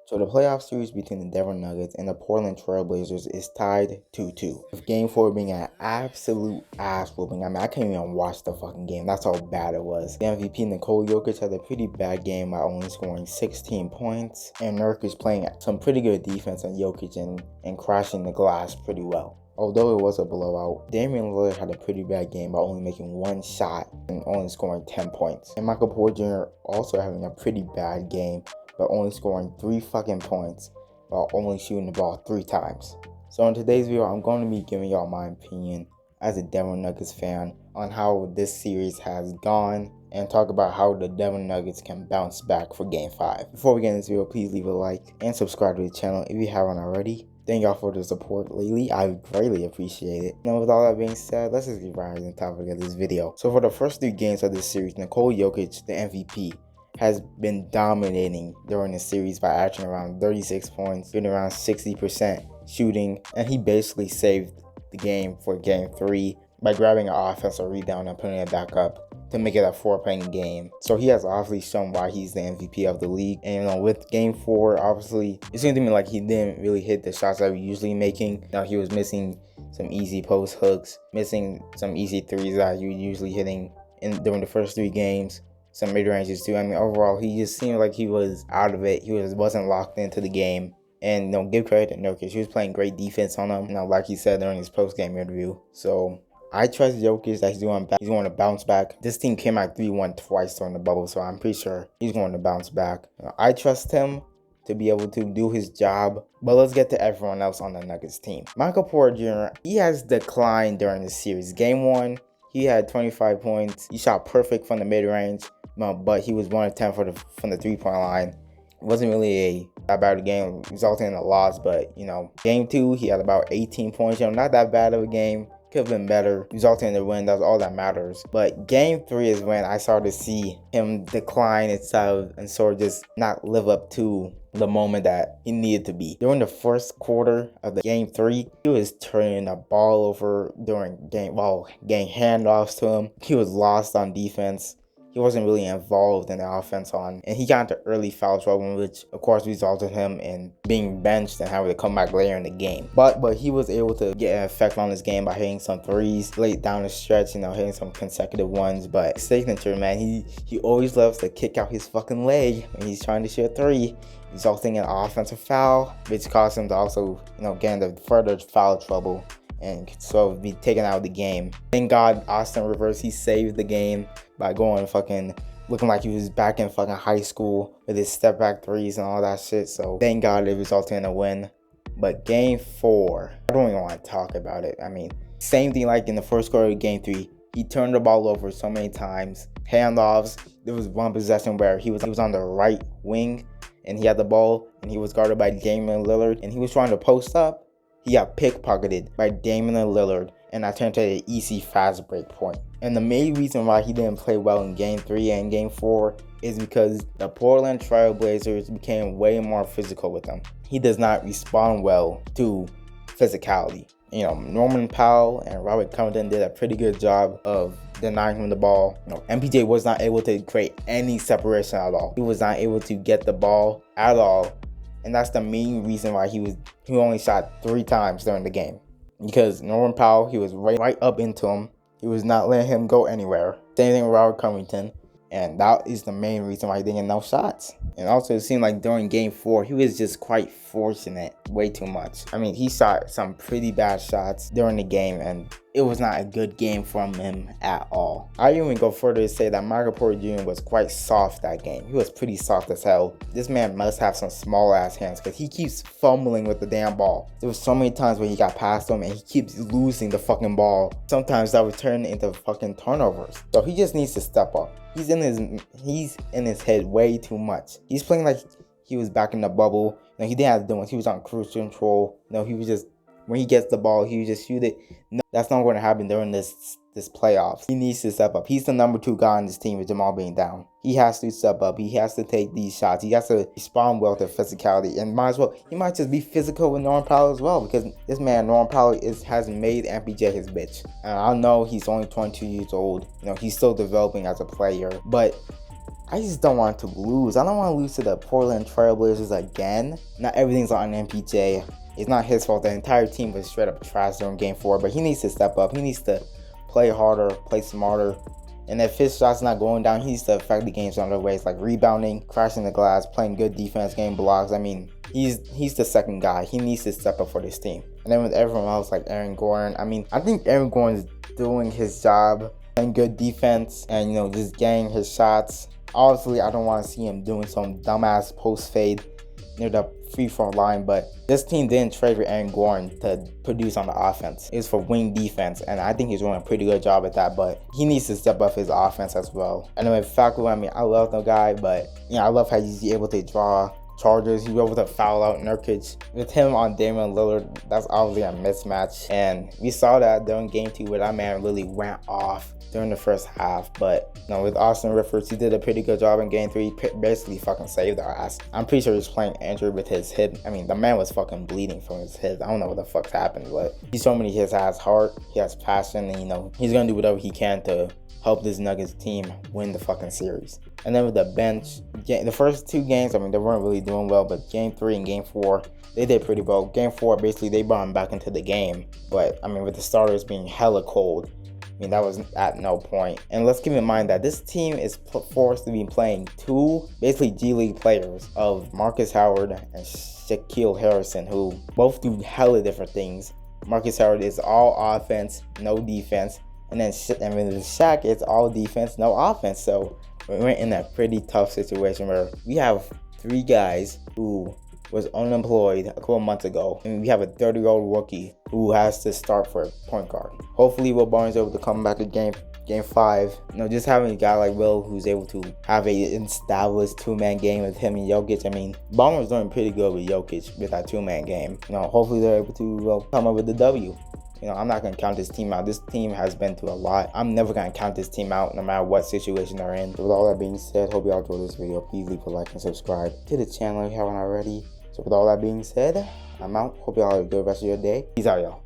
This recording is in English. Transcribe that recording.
So the playoff series between the Denver Nuggets and the Portland Trail Blazers is tied 2-2. With game 4 being an absolute ass whooping. I mean, I can't even watch the fucking game. That's how bad it was. The MVP Nikola Jokic had a pretty bad game by only scoring 16 points. And Nurkic playing some pretty good defense on Jokic and crashing the glass pretty well. Although it was a blowout, Damian Lillard had a pretty bad game by only making one shot and only scoring 10 points. And Michael Porter Jr. also having a pretty bad game by only scoring 3 fucking points while only shooting the ball 3 times. So in today's video, I'm going to be giving y'all my opinion as a Denver Nuggets fan on how this series has gone and talk about how the Denver Nuggets can bounce back for game 5. Before we get into this video, please leave a like and subscribe to the channel if you haven't already. Thank y'all for the support lately. I greatly appreciate it. Now with all that being said, let's just get right into the topic of this video. So for the first 3 games of this series, Nikola Jokic, the MVP, has been dominating during the series by averaging around 36 points, shooting around 60% shooting, and he basically saved the game for game 3 by grabbing an offensive rebound and putting it back up to make it a 4-point game. So he has obviously shown why he's the MVP of the league. And with game 4, obviously, it seemed to me like he didn't really hit the shots that we're usually making. Now he was missing some easy post hooks, missing some easy threes that you're usually hitting during the first 3 games. Some mid-ranges too. I mean, overall, he just seemed like he was out of it. He wasn't locked into the game. And give credit to Nurkic. He was playing great defense on him. Like he said during his post-game interview. So I trust Jokic that he's going to bounce back. This team came out 3-1 twice during the bubble, so I'm pretty sure he's going to bounce back. I trust him to be able to do his job. But let's get to everyone else on the Nuggets team. Michael Porter Jr., he has declined during the series. Game 1, he had 25 points. He shot perfect from the mid-range, but he was 1 of 10 from the 3-point line. It wasn't really that bad of a game, resulting in a loss, but, game 2, he had about 18 points. Not that bad of a game. Could have been better, resulting in the win. That's all that matters. But game 3 is when I started to see him decline itself and sort of just not live up to the moment that he needed to be. During the first quarter of the game 3, he was turning the ball over during getting handoffs to him. He was lost on defense. He wasn't really involved in the offense and he got into early foul trouble, which of course resulted in him in being benched and having to come back later in the game. But he was able to get an effect on his game by hitting some threes late down the stretch, hitting some consecutive ones. But signature, man, he always loves to kick out his fucking leg when he's trying to shoot a 3, resulting in an offensive foul, which caused him to also, get into further foul trouble and so be taken out of the game. Thank God Austin Rivers, he saved the game by going looking like he was back in fucking high school with his step back threes and all that shit. So thank God it resulted in a win. But game 4, I don't even want to talk about it. I mean, same thing like in the first quarter of game 3. He turned the ball over so many times. Handoffs. There was one possession where he was on the right wing and he had the ball and he was guarded by Damian Lillard and he was trying to post up. He got pickpocketed by Damian Lillard, and that turned to an easy fast break point. And the main reason why he didn't play well in game 3 and game 4 is because the Portland Trail Blazers became way more physical with him. He does not respond well to physicality. Norman Powell and Robert Covington did a pretty good job of denying him the ball. MPJ was not able to create any separation at all. He was not able to get the ball at all. And that's the main reason why he only shot 3 times during the game. Because Norman Powell, he was right up into him. He was not letting him go anywhere. Same thing with Robert Covington. And that is the main reason why he didn't get enough shots. And also it seemed like during game 4, he was just quite forcing it way too much. I mean, he shot some pretty bad shots during the game and it was not a good game from him at all. I even go further to say that Michael Porter Jr. was quite soft that game. He was pretty soft as hell. This man must have some small ass hands because he keeps fumbling with the damn ball. There was so many times when he got past him and he keeps losing the fucking ball. Sometimes that would turn into fucking turnovers. So he just needs to step up. He's in his head way too much. He's playing like he was back in the bubble. He didn't have to do much. He was on cruise control. He was just, when he gets the ball, he would just shoot it. No, that's not going to happen during this playoffs. He needs to step up. He's the number 2 guy on this team with Jamal being down. He has to step up. He has to take these shots. He has to respond well to physicality. And he might just be physical with Norman Powell as well, because this man, Norman Powell, has made MPJ his bitch. And I know he's only 22 years old. He's still developing as a player. But I just don't want to lose. I don't want to lose to the Portland Trailblazers again. Not everything's on MPJ. It's not his fault. The entire team was straight up trash during game 4, but he needs to step up. He needs to play harder, play smarter. And if his shot's not going down, he needs to affect the games in other ways, like rebounding, crashing the glass, playing good defense, getting blocks. I mean, he's the second guy. He needs to step up for this team. And then with everyone else, like Aaron Gordon, I mean, I think Aaron Gordon's doing his job, playing good defense, and, you know, just getting his shots. Obviously, I don't want to see him doing some dumbass post fade near the free throw line, but this team didn't trade for Aaron Gordon to produce on the offense. It's for wing defense, and I think he's doing a pretty good job at that, but he needs to step up his offense as well. And then with Facu, I mean, I love the guy, but, you know, I love how he's able to draw charges. He was able to foul out Nurkic. With him on Damian Lillard, that's obviously a mismatch, and we saw that during game 2 where that man really went off during the first half. But, you know, with Austin Rivers, he did a pretty good job in game 3. He basically fucking saved our ass. I'm pretty sure he's playing injured with his hip. I mean, the man was fucking bleeding from his hip. I don't know what the fuck's happened, but he showed me he has heart, he has passion, and, you know, he's gonna do whatever he can to help this Nuggets team win the fucking series. And then with the bench, the first 2 games, I mean, they weren't really doing well, but game 3 and game 4, they did pretty well. Game 4, basically, they brought him back into the game. But, I mean, with the starters being hella cold, I mean, that was at no point. And let's keep in mind that this team is forced to be playing 2 basically G League players of Marcus Howard and Shaquille Harrison, who both do hella different things. Marcus Howard is all offense, no defense. And then Shaq, it's all defense, no offense. So we're in a pretty tough situation where we have 3 guys who was unemployed a couple months ago, and we have a 30-year-old rookie who has to start for a point guard. Hopefully Will Barnes is able to come back to game 5. You know, just having a guy like Will who's able to have a established 2-man game with him and Jokic. I mean, Barnes was doing pretty good with Jokic with that 2-man game. You know, hopefully they're able to come up with the W. You know, I'm not going to count this team out. This team has been through a lot. I'm never going to count this team out no matter what situation they're in. So with all that being said, hope y'all enjoyed this video. Please leave a like and subscribe to the channel if you haven't already. So with all that being said, I'm out. Hope y'all have a good rest of your day. Peace out, y'all.